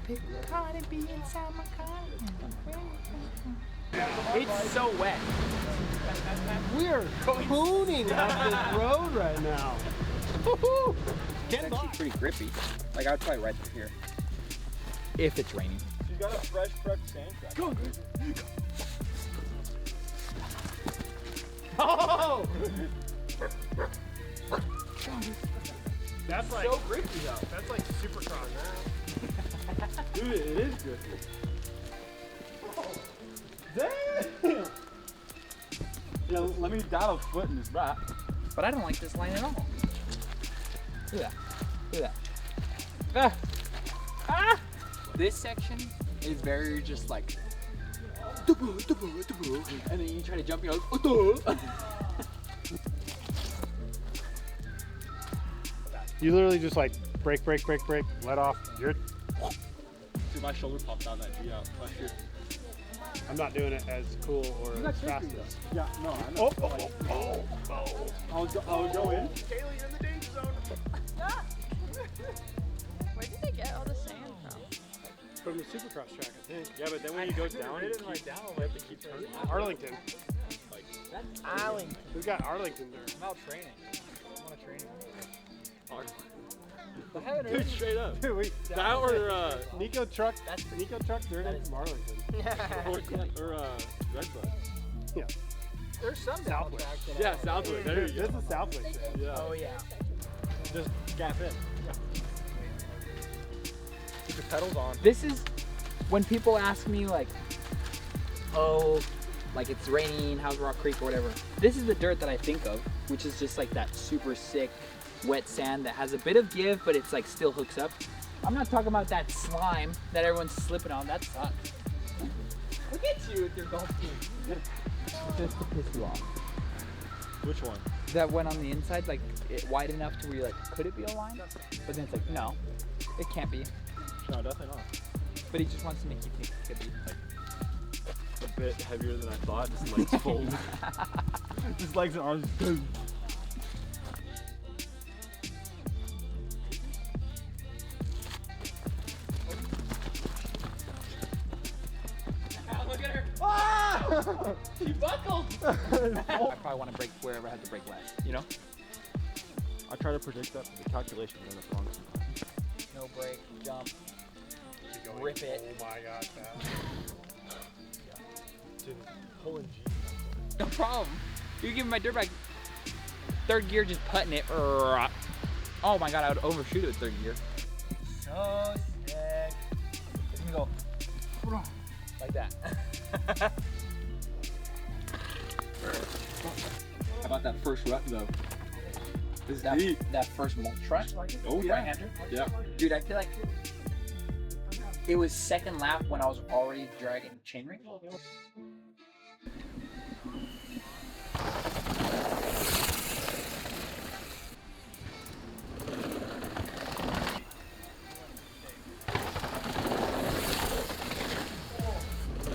Pick Cardi B inside my car. It's so wet. We are cooning up this road right now. It's actually pretty grippy. Like, I would probably ride through here. If it's raining. She's got a fresh prepped sand track. Go. Oh! That's like so grippy though. That's like super cross. Dude, it is good. Damn! Yeah, let me dial a foot in this back. But I don't like this line at all. Look at that. Look at that. Ah! This section is very just like, and then you try to jump, you're like, You literally just like brake, let off. You're. Dude, my shoulder popped out that G out last year. I'm not doing it as cool or You got as fast surgery, as. Yeah, no, I know. Oh. I would go in. Kaylee in the danger zone. Where did they get all the sand from? From the Supercross track, I think. Yeah, but then when you go down, you have to keep turning. Arlington. That's Arlington. We got Arlington there. I'm out training. I'm on a training. Dude, straight up. Dude, we, That or Nico truck dirt in from Arlington. or Redbud. Yeah. There's some Southwick. Yeah, Southwick. There you This go. is Southwick. Sand. Yeah. Oh yeah. Just gap in. Keep your pedals on. This is when people ask me like, oh, like it's raining, how's Rock Creek or whatever. This is the dirt that I think of, which is just like that super sick wet sand that has a bit of give, but it's like still hooks up. I'm not talking about that slime that everyone's slipping on. That sucks. Look at you with your golf team. Just to piss you off. Which one? That went on the inside, like wide enough to where you're like, could it be a line? But then it's like, no, it can't be. No, definitely not. But he just wants to make you think it could be. A bit heavier than I thought. Just legs fold. Just legs and arms. Look at her. Ah! She buckled. I probably want to brake wherever I have to brake less, you know? I try to predict that, but the calculation is wrong sometimes. No brake, jump, rip it. Oh my god, that. Dude, pulling G. No problem. You give me my dirt bike, third gear, just putting it. Oh my god, I would overshoot it with third gear. So sick. It's gonna go like that. How about that first rut though? This That, deep. that first mulch truck? Oh yeah. Right-hander? Yeah. Dude, I feel like it was second lap when I was already dragging chainring.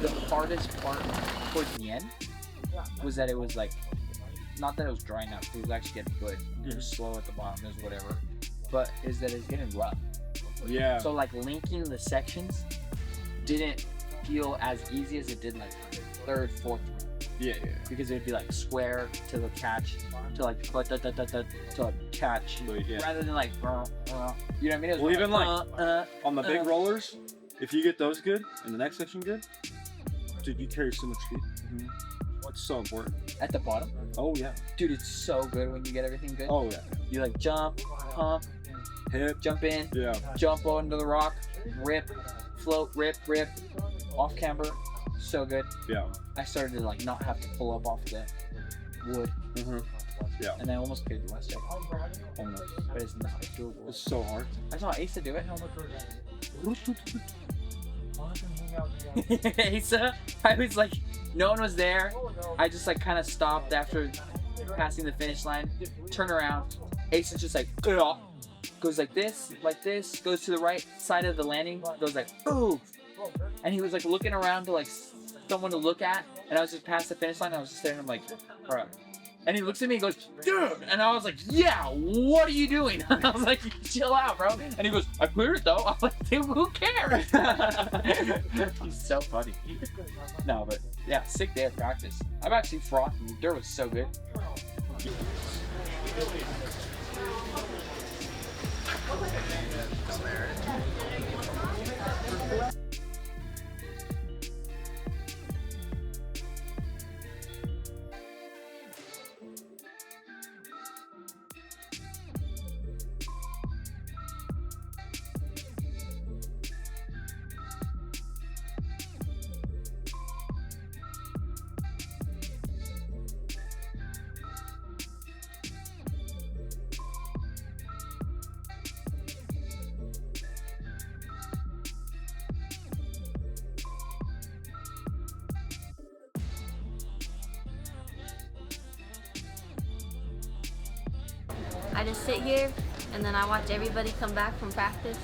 The hardest part towards the end was that it was like, not that it was drying out, it was actually getting good. It was slow at the bottom, it was whatever. But is that it's getting rough. Yeah. So like linking the sections didn't feel as easy as it did like third, fourth run. Yeah. Because it'd be like square to the catch, to like to like catch, Yeah. rather than like, you know what I mean? It was Well, even like uh, on the big uh. rollers, if you get those good and the next section good, dude, you carry so much speed. It's so important. at the bottom. Oh yeah. Dude, it's so good when you get everything good. Oh yeah. You like jump, pump, Hip. jump in, Yeah. jump onto the rock, rip, float, rip, off camber. So good. Yeah. I started to like not have to pull up off the wood. Yeah. And I almost cleared the West End. Almost. But it's not doable. It's so hard. I saw Asa do it. Asa, I was like, no one was there. I just like kind of stopped after passing the finish line. Turn around. Asa's just like, goes like this, goes to the right side of the landing, goes like, ooh. And he was like looking around to like someone to look at. And I was just past the finish line. I was just staring at him like, bro, And he looks at me and goes, dude! And I was like, yeah, what are you doing? I was like, chill out, bro. And he goes, I cleared it though. I'm like, dude, who cares? He's so funny. No, but yeah, sick day of practice. I'm actually frothing. The dirt was so good. I just sit here and then I watch everybody come back from practice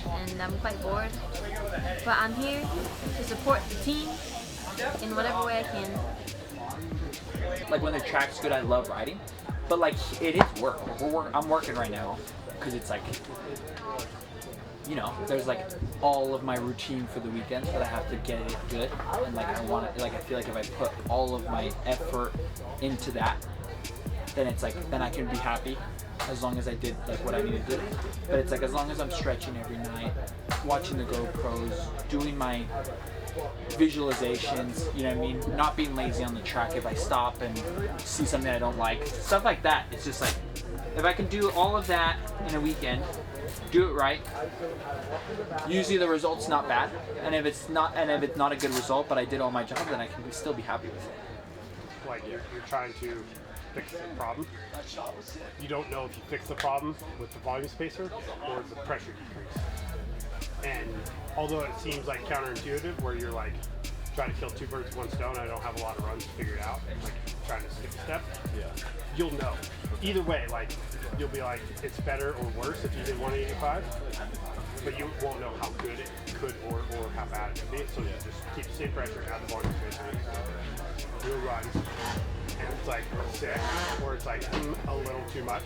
and I'm quite bored. But I'm here to support the team in whatever way I can. Like when the track's good, I love riding. But like it is work. I'm working right now because it's like, you know, there's like all of my routine for the weekend that I have to get it good. And like I want it, like I feel like if I put all of my effort into that, then it's like, then I can be happy as long as I did like what I needed to do. But it's like as long as I'm stretching every night, watching the GoPros, doing my visualizations, you know what I mean? Not being lazy on the track if I stop and see something I don't like. Stuff like that. It's just like, if I can do all of that in a weekend, do it right, usually the result's not bad. And if it's not a good result, but I did all my job, then I can still be happy with it. Like you're trying to fix the problem. You don't know if you fix the problem with the volume spacer or the pressure decrease. And although it seems like counterintuitive, where you're like trying to kill two birds with one stone, I don't have a lot of runs to figure it out, like trying to skip a step, you'll know. Either way, like you'll be like, it's better or worse if you did 185, but you won't know how good it could or how bad it could be. So you just keep the same pressure, add the volume spacer, do a run, and it's like 6, or it's like a little too much,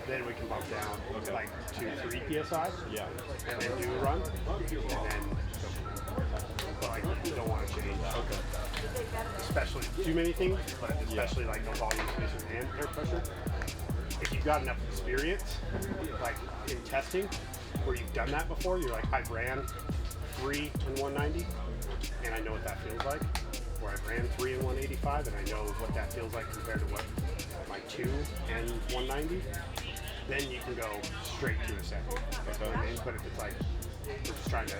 then we can bump down like 2-3 psi, and then do a run, and then but like you don't want to change, especially too many things, but especially like no volume spacer and air pressure. If you've got enough experience, like in testing, where you've done that before, you're like, I ran 3 and 190, and I know what that feels like. Where I ran 3 and 185, and I know what that feels like compared to what my 2 and 190. Then you can go straight to a second. You know what I mean? But if it's like we're just trying to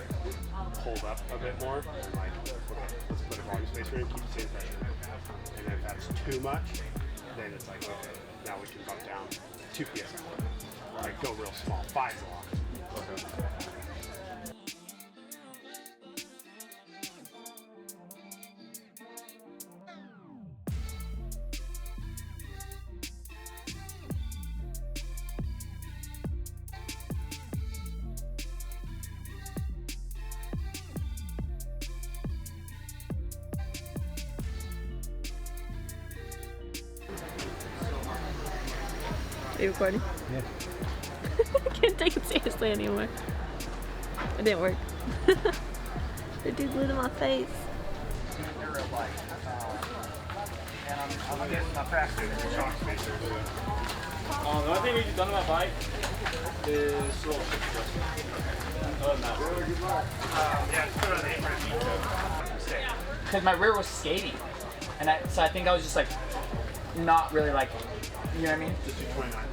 hold up a bit more, and like let's put a volume spacer in, keep the same pressure. And then if that's too much, then it's like okay, now we can bump down 2 psi. Like go real small, 5's a lot. Are you recording? Yeah. I can't take it seriously anymore. It didn't work. The dude blew to my face. I'm getting my faster shock spacer. The only thing we've done on my bike is little shift adjustment. Yeah, just put it on the apron. Because my rear was skating, and so I think I was just like, not really like, you know what I mean? Just do 29.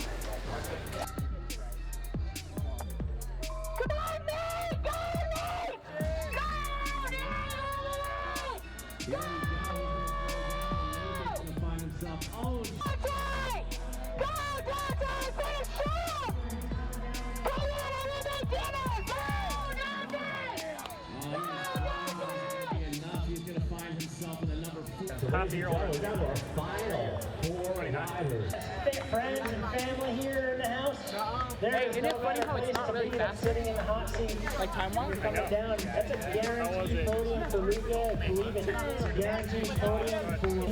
Friends and family here in the house. Hey, isn't it funny how it's not really fast? Sitting in the hot seat. Like time-wise? Coming down. That's a guaranteed podium for Luca. I believe it's a guaranteed podium.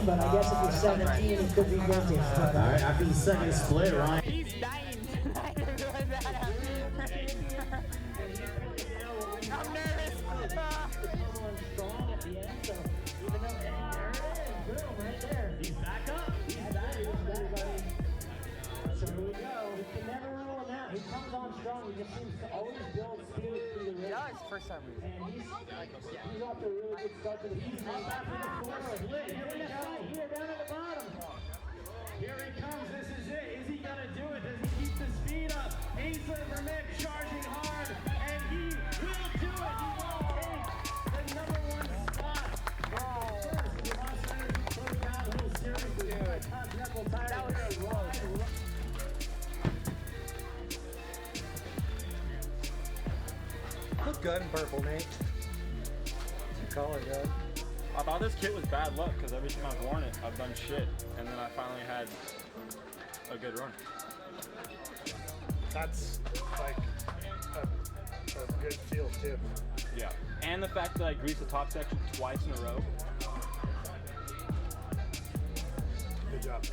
But I guess if you're 17, it could be vintage. All right, after the second split, Ryan. He's dying tonight. I'm nervous. Strong at the end, so even though there it is, boom, right there. He's back up. He's back. So here we go. You can never rule him out. He comes on strong. He just seems to always build speed through the race. Does for some reason. And he's off to a really good start to the season. He's back to the floor. Split. Here we go. Here down at the bottom. Here he comes, this is it. Is he gonna do it? Does he keep the speed up? Ainsley Vermette charging hard, and he will do it. He will take the #1 spot. First, the Los Angeles Pro Downhill Series with the Continental Tire. That was close. Look good in purple, Nate. What's your color, good? I thought this kit was bad luck because every time I've worn it, I've done shit, and then I finally had a good run. That's like a good feel too. Yeah. And the fact that I greased the top section twice in a row. Good job.